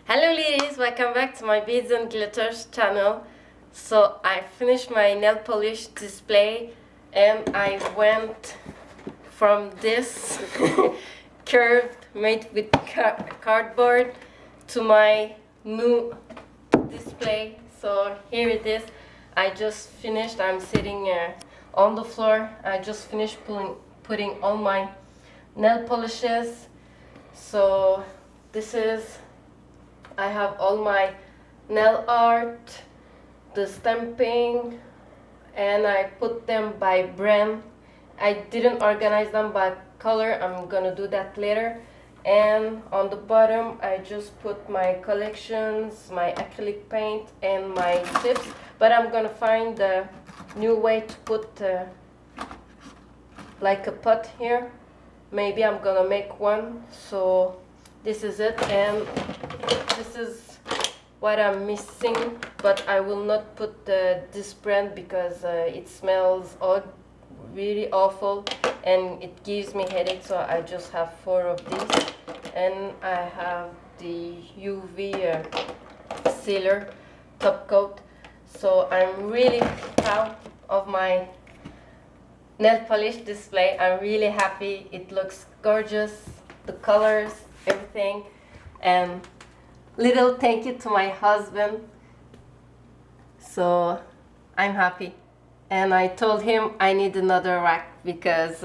Hello ladies, welcome back to my Beads and Glitters channel. So I finished my nail polish display and I went from this curved made with cardboard to my new display. So here it is. I just finished. I'm sitting on the floor. I just finished putting all my nail polishes. So this is, I have all my nail art, the stamping, and I put them by brand. I didn't organize them by color. I'm gonna do that later. And on the bottom I just put my collections, my acrylic paint and my tips, but I'm gonna find a new way to put like a pot here. Maybe I'm gonna make one. So this is it, and this is what I'm missing, but I will not put this brand because it smells really awful and it gives me headache. So I just have 4 of these, and I have the UV sealer top coat. So I'm really proud of my nail polish display. I'm really happy. It looks gorgeous, the colors, everything. And little thank you to my husband. So I'm happy. And I told him I need another rack because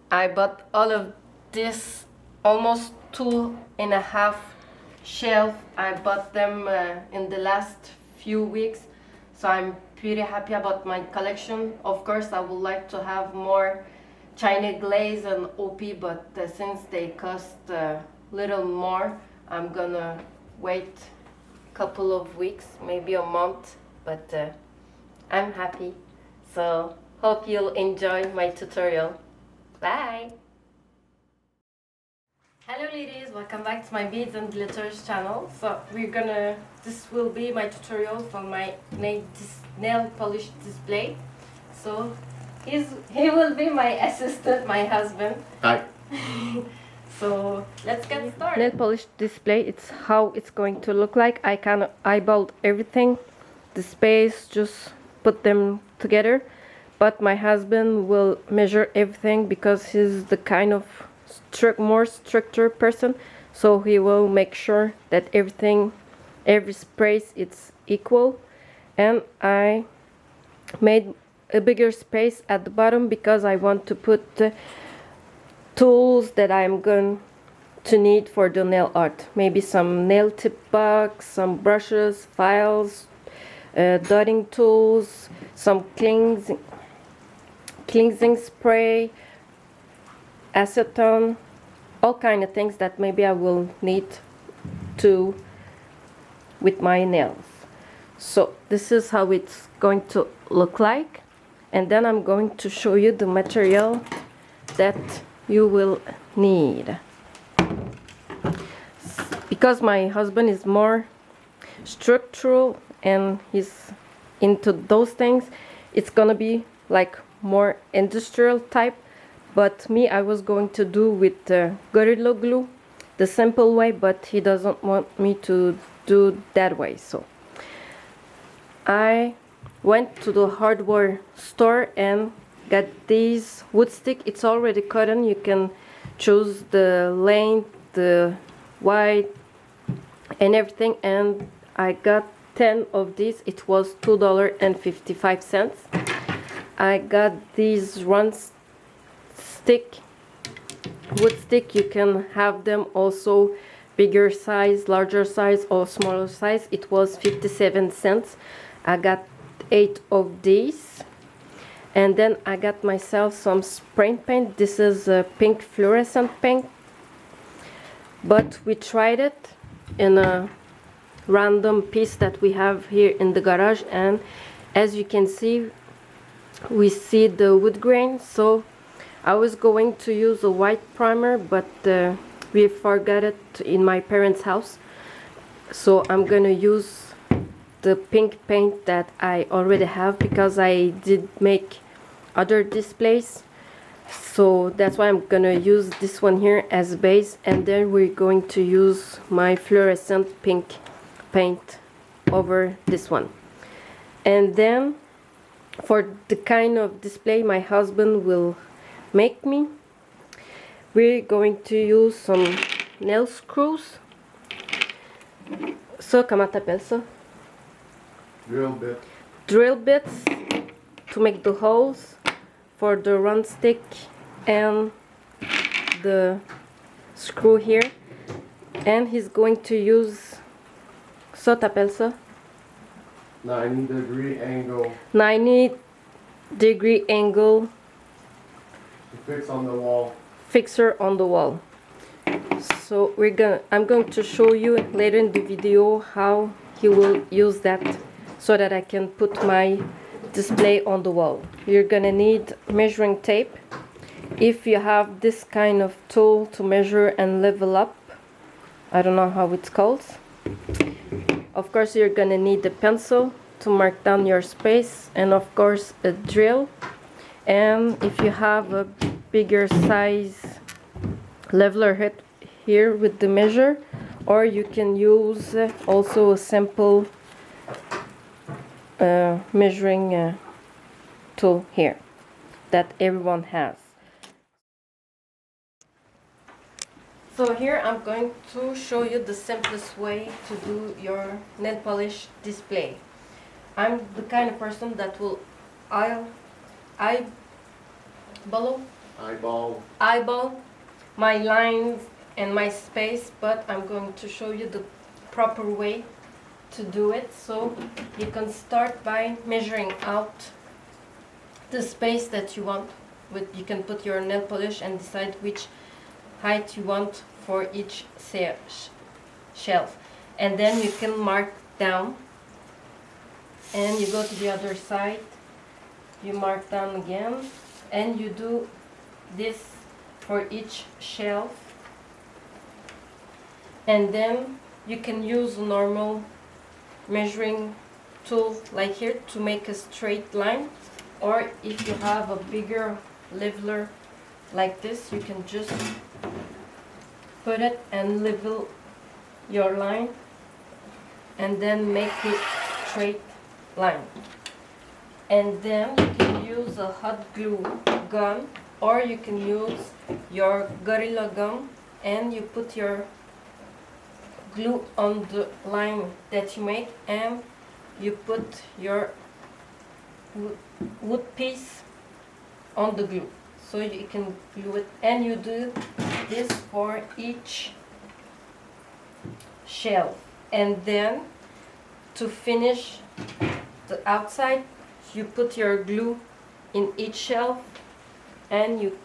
I bought all of this, almost 2.5 shelves. I bought them in the last few weeks. So I'm pretty happy about my collection. Of course, I would like to have more China glaze and OP, but since they cost a little more, I'm gonna wait a couple of weeks, maybe a month, but I'm happy. So hope you'll enjoy my tutorial. Bye! Hello ladies, welcome back to my Beads and Glitters channel. So this will be my tutorial for my nail polish display. So he will be my assistant, my husband. Hi. So let's get started. Nail polish display, it's how it's going to look like. I kind of eyeballed everything, the space, just put them together. But my husband will measure everything because he's the kind of more structured person. So he will make sure that every space it's equal. And I made a bigger space at the bottom because I want to put tools that I'm going to need for the nail art. Maybe some nail tip box, some brushes, files, dotting tools, some cleansing spray, acetone, all kind of things that maybe I will need to with my nails. So this is how it's going to look like, and then I'm going to show you the material that you will need. Because my husband is more structural and he's into those things, it's gonna be like more industrial type. But me, I was going to do with Gorilla Glue, the simple way, but he doesn't want me to do that way. So I went to the hardware store and got these wood stick. It's already cotton. You can choose the length, the wide, and everything. And I got 10 of these. It was $2.55. I got these round wood stick. You can have them also bigger size, larger size, or smaller size. It was 57 cents. I got 8 of these. And then I got myself some spray paint. This is a pink fluorescent paint, but we tried it in a random piece that we have here in the garage, and as you can see, we see the wood grain. So I was going to use a white primer, but we forgot it in my parents' house. So I'm gonna use the pink paint that I already have because I did make other displays. So that's why I'm gonna use this one here as a base, and then we're going to use my fluorescent pink paint over this one. And then for the kind of display my husband will make me, we're going to use some nail screws. So, comment t'appelles ça? Drill bit. Drill bits to make the holes for the round stick and the screw here. And he's going to use, ça t'appelles ça? 90-degree angle 90-degree angle to fix on the wall. fixer on the wall. So I'm going to show you later in the video how he will use that so that I can put my display on the wall. You're gonna need measuring tape. If you have this kind of tool to measure and level up, I don't know how it's called. Of course, you're gonna need a pencil to mark down your space, and of course a drill. And if you have a bigger size leveler head here with the measure, or you can use also a simple measuring tool here that everyone has. So here I'm going to show you the simplest way to do your nail polish display. I'm the kind of person that will eyeball my lines and my space, but I'm going to show you the proper way to do it. So you can start by measuring out the space that you want. You can put your nail polish and decide which height you want for each shelf, and then you can mark down, and you go to the other side, you mark down again, and you do this for each shelf. And then you can use a normal measuring tool like here to make a straight line, or if you have a bigger leveler like this, you can just put it and level your line and then make it straight line. And then you can use a hot glue gun, or you can use your Gorilla Gum, and you put your glue on the line that you make, and you put your wood piece on the glue, so you can glue it. And you do this for each shelf. And then to finish the outside, you put your glue in each shelf, and you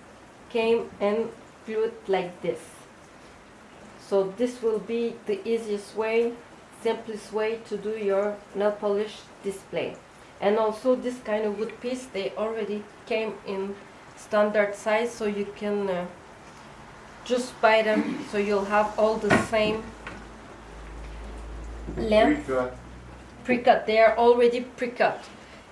came and glue it like this. So this will be the easiest way, simplest way to do your nail polish display. And also this kind of wood piece, they already came in standard size, so you can just buy them, so you'll have all the same length. Pre-cut. They are already pre-cut.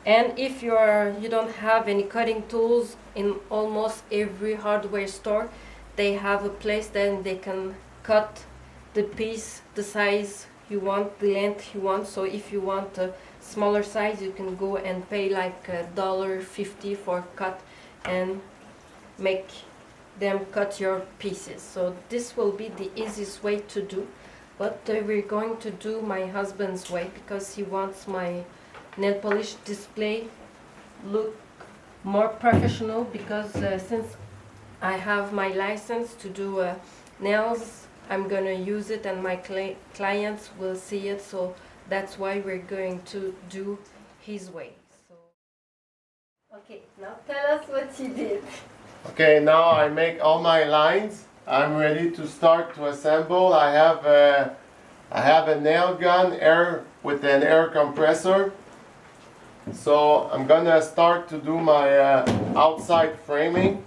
And if you don't have any cutting tools, in almost every hardware store they have a place then they can cut the piece the size you want, the length you want. So if you want a smaller size, you can go and pay like $1.50 for cut and make them cut your pieces. So this will be the easiest way to do, but we're going to do my husband's way because he wants my nail polish display look more professional, because since I have my license to do nails, I'm gonna use it and my clients will see it, so that's why we're going to do his way. So okay, now tell us what you did. Okay, now I make all my lines. I'm ready to start to assemble. I have a nail gun with an air compressor. So I'm gonna start to do my outside framing.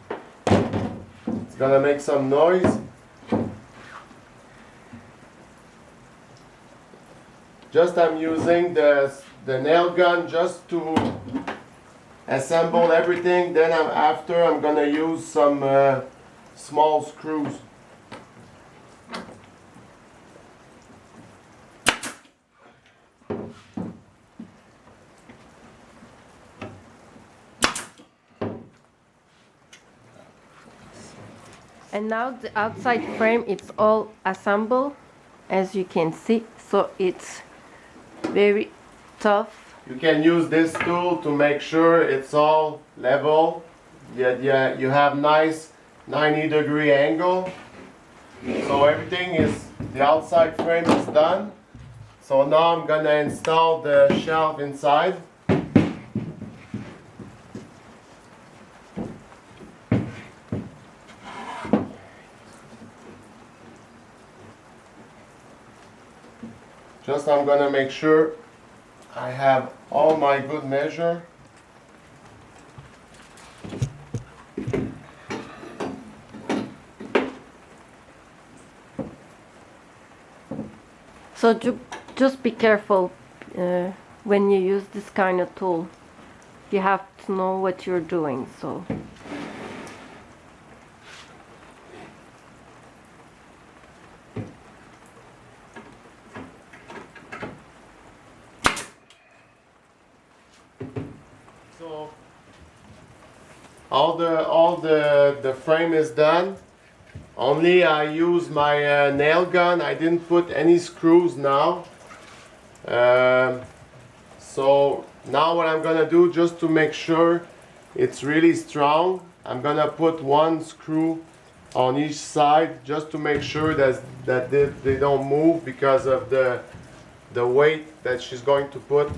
It's gonna make some noise. I'm using the nail gun just to assemble everything. Then I'm gonna use some small screws. And now the outside frame, it's all assembled, as you can see, so it's very tough. You can use this tool to make sure it's all level. Yeah, you have nice 90-degree angle. So everything is, the outside frame is done. So now I'm gonna install the shelf inside. Just I'm gonna make sure I have all my good measure. So just be careful when you use this kind of tool. You have to know what you're doing. So. So all the frame is done. Only I use my nail gun. I didn't put any screws now. So now what I'm gonna do, just to make sure it's really strong, I'm gonna put one screw on each side just to make sure that they don't move because of the weight that she's going to put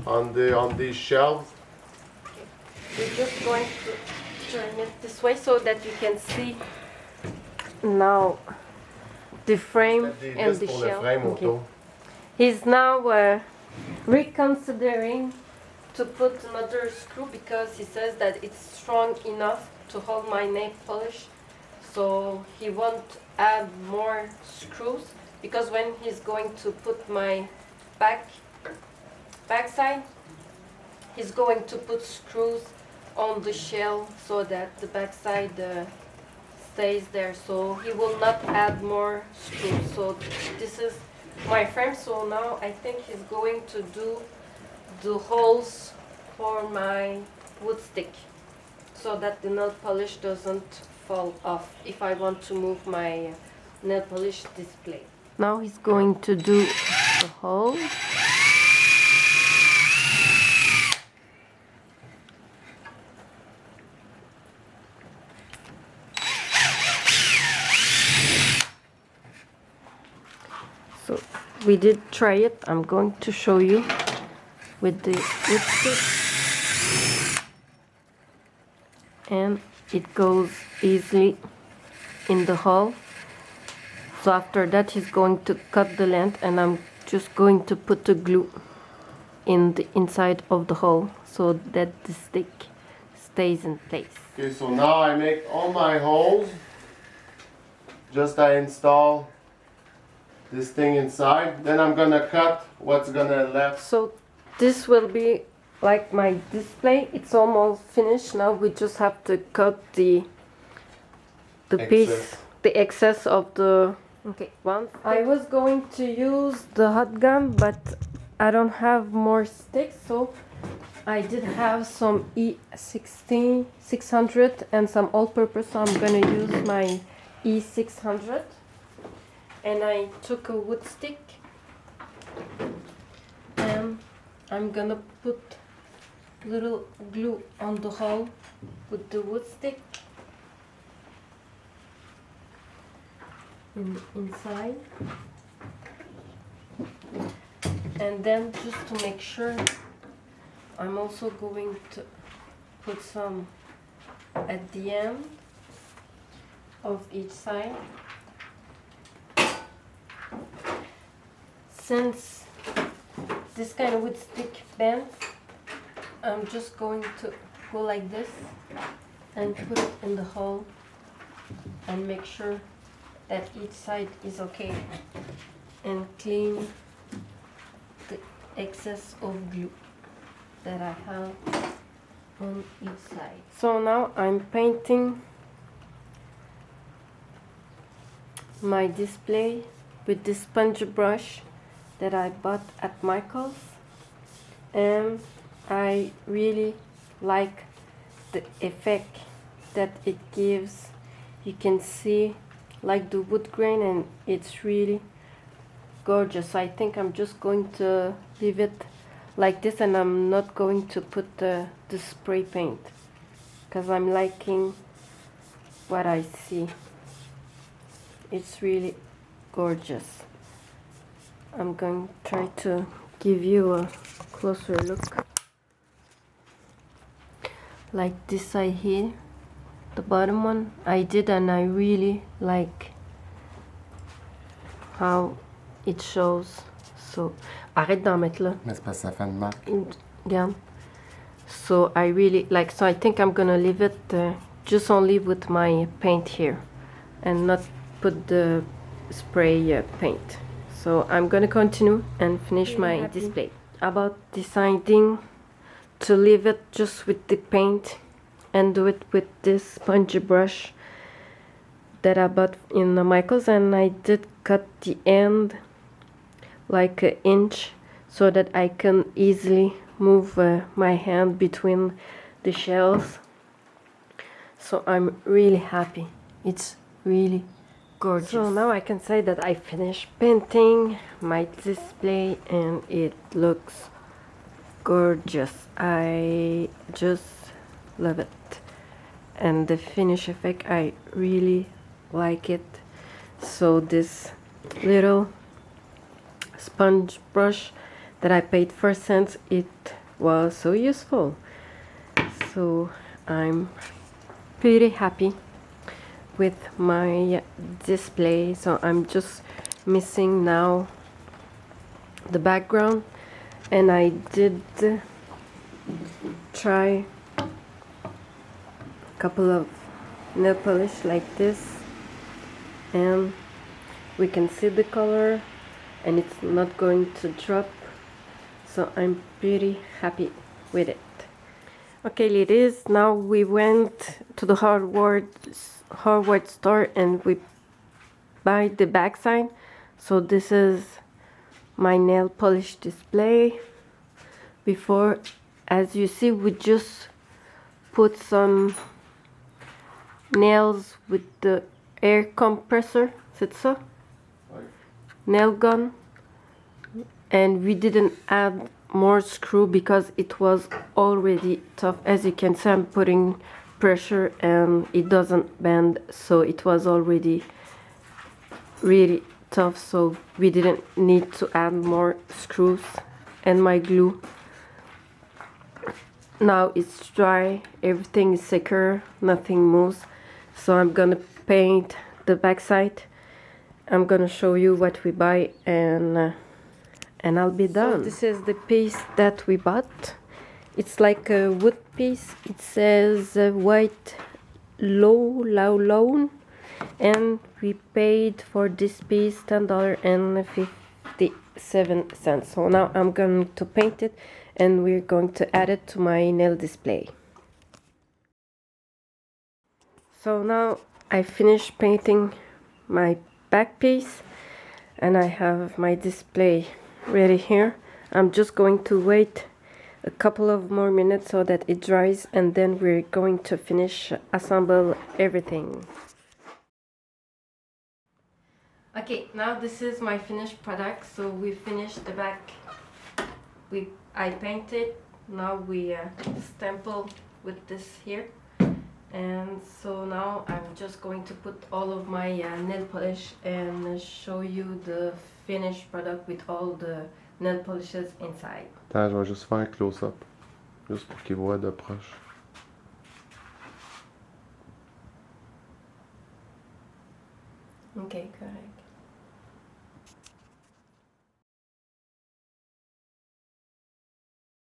on these shelves. We're just going to turn it this way so that you can see now the frame and the shell. Okay. He's now reconsidering to put another screw because he says that it's strong enough to hold my nail polish. So he won't add more screws because when he's going to put my backside, he's going to put screws on the shell so that the backside stays there, so he will not add more screws. So this is my frame. So now I think he's going to do the holes for my wood stick so that the nail polish doesn't fall off if I want to move my nail polish display. Now he's going to do the hole. So we did try it. I'm going to show you with the wood stick, and it goes easily in the hole. So after that he's going to cut the length, and I'm just going to put the glue in the inside of the hole so that the stick stays in place. Okay, so now I make all my holes. Just I install this thing inside, then I'm gonna cut what's gonna left. So this will be like my display. It's almost finished. Now we just have to cut the piece, the excess of the. Okay, one. I was going to use the hot gun, but I don't have more sticks, so I did have some E16 600 and some all-purpose, so I'm gonna use my E600. And I took a wood stick and I'm gonna put little glue on the hole with the wood stick inside, and then just to make sure, I'm also going to put some at the end of each side. Since this kind of wood stick bends, I'm just going to go like this and put it in the hole and make sure that each side is okay, and clean the excess of glue that I have on each side. So now I'm painting my display with this sponge brush that I bought at Michael's, and I really like the effect that it gives. You can see like the wood grain, and it's really gorgeous. I think I'm just going to leave it like this, and I'm not going to put the spray paint because I'm liking what I see. It's really gorgeous. I'm going to try to give you a closer look. Like this side here, the bottom one I did, and I really like how it shows. So arrête d'en mettre là. Mais c'est parce que ça fait une marque. Regarde. So I really like, so I think I'm gonna leave it just only with my paint here and not put the spray paint. So I'm gonna continue and finish my display. About deciding to leave it just with the paint and do it with this spongy brush that I bought in Michael's, and I did cut the end like an inch so that I can easily move my hand between the shells. So I'm really happy. It's really gorgeous. So now I can say that I finished painting my display and it looks gorgeous. I just love it, and the finish effect, I really like it. So this little sponge brush that I paid 4 cents, it was so useful. So I'm pretty happy with my display. So I'm just missing now the background, and I did try a couple of nail polish like this, and we can see the color and it's not going to drop. So I'm pretty happy with it. Okay, ladies, now we went to the hardware store and we buy the backside. So this is my nail polish display. Before, as you see, we just put some nails with the air compressor, c'est ça? Nail gun, and we didn't add more screw because it was already tough. As you can see, I'm putting pressure and it doesn't bend, so it was already really tough, so we didn't need to add more screws. And my glue, now it's dry, everything is secure, nothing moves. So I'm gonna paint the backside. I'm gonna show you what we buy, and I'll be done. So this is the piece that we bought. It's like a wood piece. It says white low, and we paid for this piece $10.57. So now I'm going to paint it, and we're going to add it to my nail display. So now I finished painting my back piece, and I have my display ready here. I'm just going to wait a couple of more minutes so that it dries, and then we're going to finish assemble everything. Okay, now this is my finished product. So we finished the back. I painted. Now we stample with this here. And so now I'm just going to put all of my nail polish and show you the finished product with all the nail polishes inside. Attends, je vais juste faire un close-up, juste pour qu'ils voient de proche. Okay, correct.